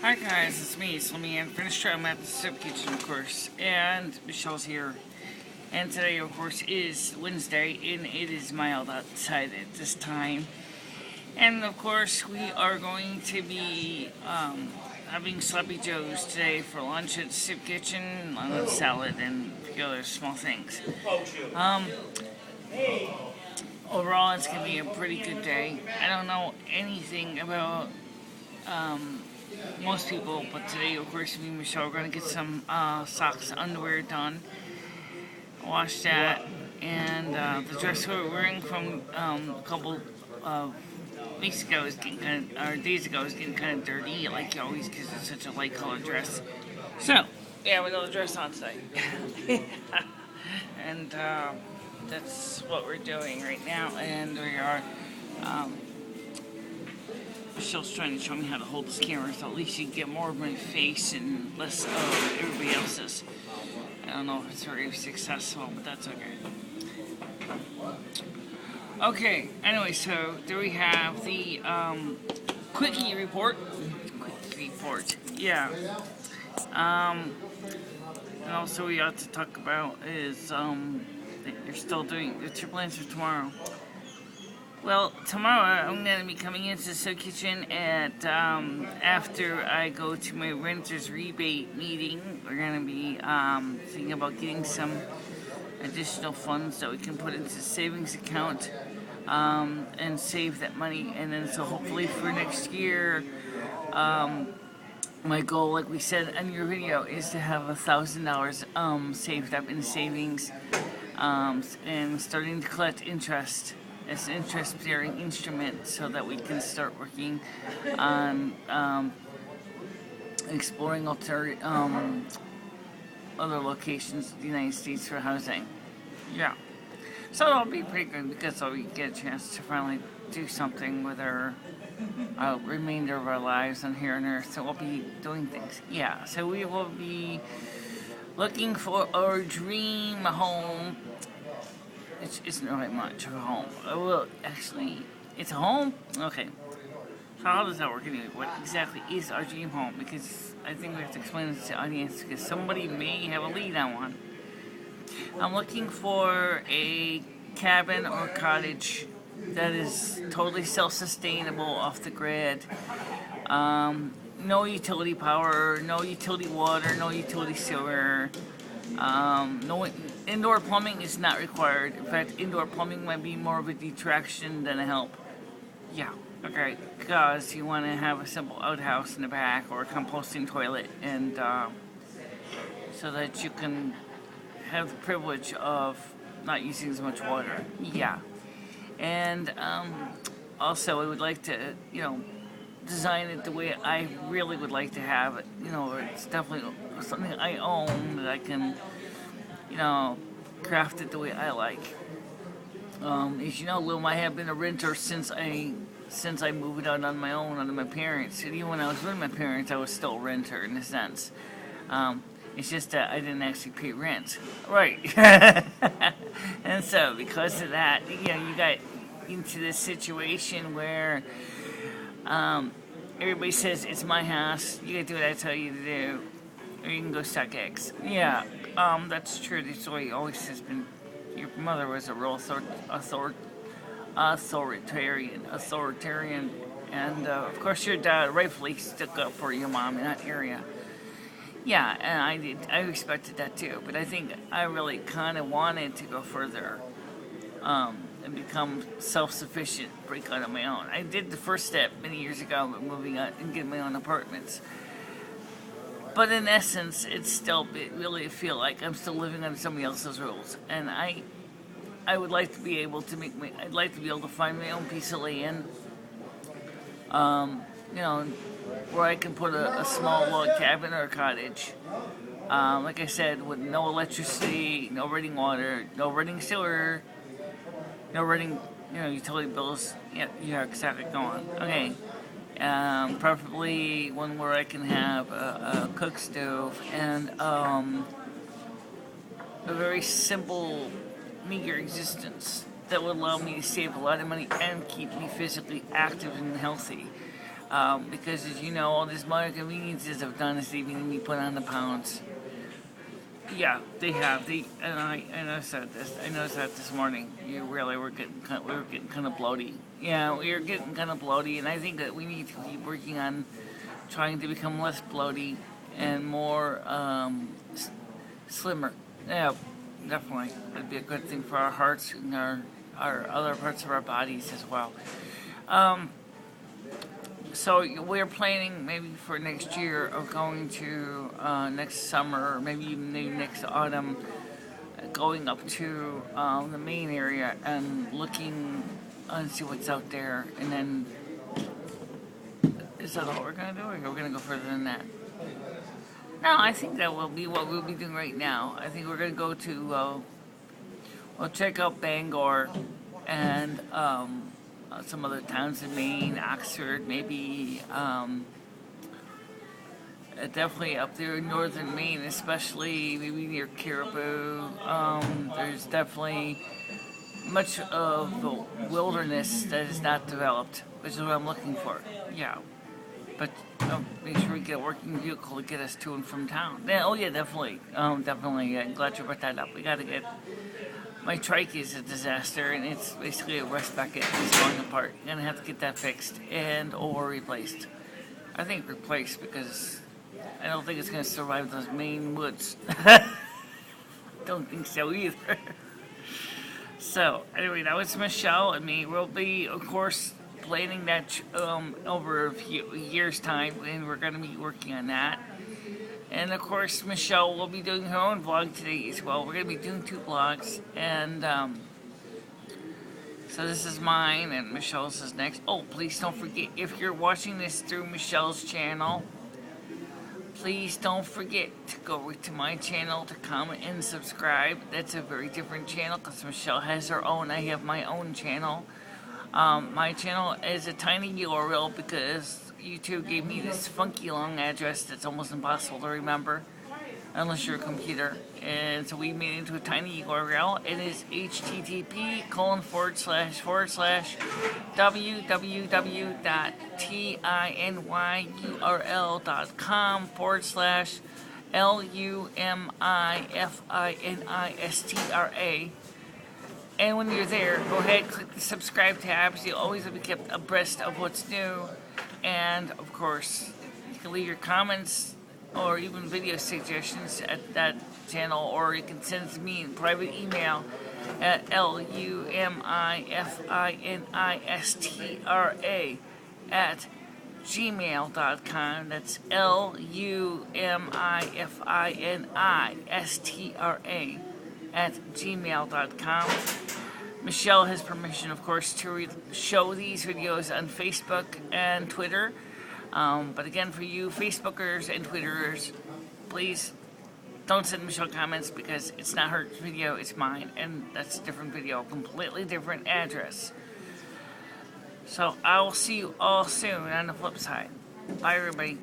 Hi guys, it's me, Slimmy, and finished trying at the soup kitchen, of course, and Michelle's here. And today, of course, is Wednesday, and it is mild outside at this time. And of course, we are going to be having sloppy joes today for lunch at the soup kitchen, along with salad and a few other small things. Um, Overall, it's going to be a pretty good day. I don't know anything about most people, but today, of course, me and Michelle are going to get some socks, underwear done, wash that, and the dress we were wearing from a couple of weeks ago is getting or days ago is getting kind of dirty, like always, because it's such a light colored dress. So, yeah, we got the dress on today, and that's what we're doing right now, and we are. Michelle's trying to show me how to hold this camera, so at least you can get more of my face and less of everybody else's. I don't know if it's very successful, but that's okay. Okay, anyway, so there we have the quickie report. Quickie report, yeah. And also we ought to talk about is that you're still doing the triple answer tomorrow. Well, tomorrow I'm going to be coming into the soup kitchen at after I go to my renter's rebate meeting. We're going to be thinking about getting some additional funds that we can put into the savings account and save that money. And then so hopefully for next year, my goal, like we said on your video, is to have $1,000 saved up in savings and starting to collect interest. As an interest-bearing instrument, so that we can start working on exploring other locations in the United States for housing. Yeah, so it'll be pretty good because we get a chance to finally do something with our remainder of our lives on here on Earth. So we'll be doing things. Yeah, so we will be looking for our dream home. It isn't really much of a home. Well, actually, it's a home? Okay. So how does that work anyway? What exactly is our dream home? Because I think we have to explain this to the audience because somebody may have a lead on one. I'm looking for a cabin or cottage that is totally self-sustainable off the grid. No utility power, no utility water, no utility sewer. No indoor plumbing is not required. In fact, indoor plumbing might be more of a detraction than a help. Yeah, okay, because you want to have a simple outhouse in the back or a composting toilet, and so that you can have the privilege of not using as much water. Yeah, and also I would like to, design it the way I really would like to have it. It's definitely something I own that I can, craft it the way I like. As you know, Will, I have been a renter since I moved out on my own under my parents. And even when I was with my parents, I was still a renter in a sense. It's just that I didn't actually pay rent. Right. And so because of that, you got into this situation where everybody says it's my house, you gotta do what I tell you to do, or you can go suck eggs. Yeah, that's true. That's the way it always has been. Your mother was a real authoritarian, and of course your dad rightfully stuck up for your mom in that area. Yeah, and I respected that too, but I think I really kind of wanted to go further. And become self-sufficient, break out on my own. I did the first step many years ago, moving out and getting my own apartments. But in essence, it really feel like I'm still living under somebody else's rules. And I would like to be able to I'd like to be able to find my own piece of land, where I can put a small log cabin or a cottage. Like I said, with no electricity, no running water, no running sewer, no running, utility bills. Yeah, exactly. Go on. Okay. Preferably one where I can have a cook stove and a very simple, meager existence that would allow me to save a lot of money and keep me physically active and healthy. Because as you know, all these modern conveniences have done is they've made me put on the pounds. Yeah, they have. I noticed that this. I noticed that this morning. You really were getting we were getting kind of bloaty. Yeah, we were getting kind of bloaty, and I think that we need to keep working on trying to become less bloaty and more slimmer. Yeah, definitely. It'd be a good thing for our hearts and our other parts of our bodies as well. So we're planning maybe for next year of going to next summer or maybe next autumn, going up to the Maine area and looking and see what's out there. And then, is that all we're gonna do, or we're gonna go further than that? No, I think that will be what we'll be doing right now. I think we're gonna go to we'll check out Bangor and some other towns in Maine, Oxford, maybe definitely up there in northern Maine, especially maybe near Caribou. There's definitely much of the wilderness that is not developed, which is what I'm looking for. Yeah, but make sure we get a working vehicle to get us to and from town. Yeah, oh yeah, definitely, definitely. I'm glad you brought that up. We got to get. My trike is a disaster, and it's basically a rust bucket. It's falling apart. You're gonna have to get that fixed and or replaced. I think replaced because I don't think it's gonna survive those Maine woods. Don't think so either. So anyway, that was Michelle and me. We'll be, of course, planning that over a few years' time, and we're gonna be working on that. And of course, Michelle will be doing her own vlog today as well. We're going to be doing 2 vlogs. And so this is mine, and Michelle's is next. Oh, please don't forget, if you're watching this through Michelle's channel, please don't forget to go to my channel to comment and subscribe. That's a very different channel because Michelle has her own. I have my own channel. My channel is a tiny URL because YouTube gave me this funky long address that's almost impossible to remember unless you're a computer. And so we made it into a tiny URL. It is http://www.tinYURL.com/LUMIFINISTRA. And when you're there, go ahead, click the subscribe tabs. You'll always be kept abreast of what's new. And of course, you can leave your comments or even video suggestions at that channel, or you can send it to me in private email at LUMIFINISTRA@gmail.com. That's LUMIFINISTRA@gmail.com. Michelle has permission, of course, to show these videos on Facebook and Twitter. But again, for you Facebookers and Twitterers, please don't send Michelle comments because it's not her video, it's mine. And that's a different video, completely different address. So I will see you all soon on the flip side. Bye, everybody.